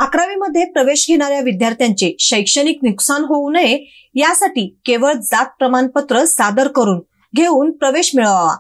11वी मध्ये प्रवेश घेणाऱ्या विद्यार्थ्यांचे शैक्षणिक नुकसान होऊ नये यासाठी केवळ जात प्रमाणपत्र सादर करून घेऊन प्रवेश मिळवावा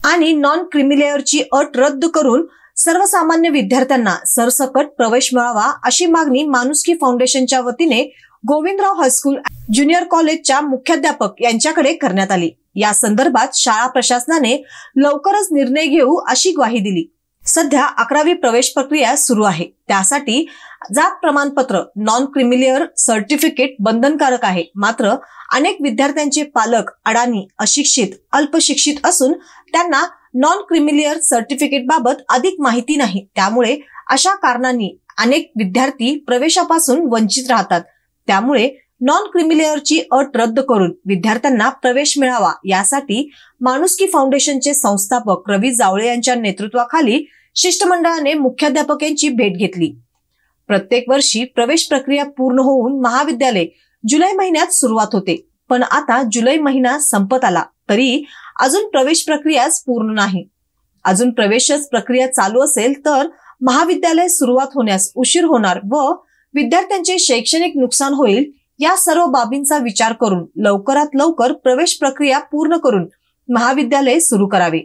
आणि नॉन क्रीमीलेअरची अट रद्द करून सर्वसामान्य विद्यार्थ्यांना सरसकट प्रवेश मिळावा अशी मागणी माणुसकी फाउंडेशनच्या वतीने गोविंदराव हायस्कूल ज्युनियर कॉलेजच्या मुख्याध्यापक यांच्याकडे करण्यात आली। या संदर्भात शाळा प्रशासनाने लवकरच निर्णय घेऊ अशी ग्वाही दिली। सध्या 11वी प्रवेश प्रक्रिया सुरू आहे, त्यासाठी जात प्रमाणपत्र नॉन क्रीमीलेअर सर्टिफिकेट बंधनकारक आहे। मात्र अनेक विद्यार्थ्यांचे पालक अडाणी, अशिक्षित, अल्पशिक्षित असून त्यांना नॉन क्रीमीलेअर सर्टिफिकेट बाबत अधिक माहिती नाही। त्यामुळे अशा कारणांनी अनेक विद्यार्थी प्रवेशापासून वंचित राहतात। त्यामुळे नॉन क्रीमीलेअरची अट रद्द करून विद्यार्थ्यांना प्रवेश मिळावा यासाठी माणुसकी फाउंडेशनचे संस्थापक रवी जावळे यांच्या नेतृत्वाखाली शिष्टमंडळाने मुख्याध्यापक यांची भेट घेतली। प्रत्येक वर्षी प्रवेश प्रक्रिया पूर्ण होऊन महाविद्यालय जुलै महिन्यात सुरुवात होते, पण आता जुलै महिना संपत आला तरी अजून प्रवेश प्रक्रियाच पूर्ण नाही। अजून प्रवेशच प्रक्रिया चालू असेल तर महाविद्यालय सुरुवात होण्यास उशीर होणार व विद्यार्थ्यांचे शैक्षणिक नुकसान होईल। या सर्व बाबींचा विचार करून लवकरात लवकर प्रवेश प्रक्रिया पूर्ण करून महाविद्यालय सुरू करावे।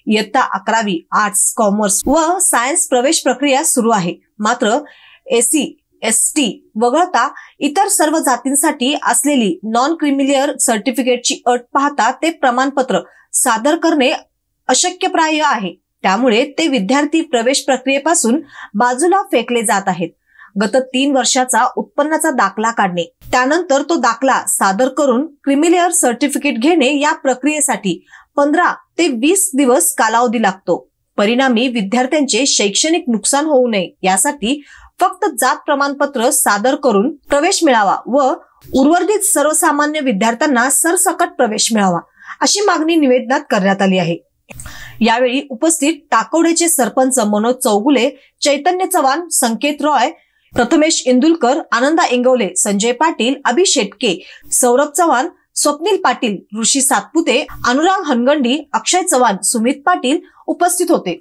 इयत्ता 11वी आर्ट्स, कॉमर्स व सायन्स प्रवेश प्रक्रिया सुरू आहे। मात्र एससी, एसटी वगळता इतर सर्व जातींसाठी असलेली नॉन क्रीमीलेअर सर्टिफिकेटची अट पाहता ते प्रमाणपत्र सादर करणे अशक्यप्राय आहे। त्यामुळे ते विद्यार्थी प्रवेश प्रक्रियेपासून बाजूला फेकले जात आहेत। गत 3 वर्षाचा उत्पन्नाचा दाखला काढणे, त्यानंतर तो दाखला सादर करून क्रीमीलेअर सर्टिफिकेट घेणे या प्रक्रियेसाठी 15 ते 20 दिवस कालावधी लागतो। परिणामी विद्यार्थ्यांचे शैक्षणिक नुकसान होऊ नये यासाठी फक्त जात प्रमाणपत्र सादर करून प्रवेश मिळावा व उर्वरित सर्वसामान्य विद्यार्थ्यांना सरसकट प्रवेश मिळावा अशी मागणी निवेदनात करण्यात आली आहे। यावेळी उपस्थित टाकवडेचे सरपंच मनोज चौगुले, चैतन्य चव्हाण, संकेत रॉय, प्रथमेश इंदुलकर, आनंदा इंगवले, संजय पाटील, अभि शेटके, सौरभ चव्हाण, स्वप्नील पाटील, ऋषी सातपुते, अनुराग हनगंडी, अक्षय चव्हाण, सुमित पाटील उपस्थित होते।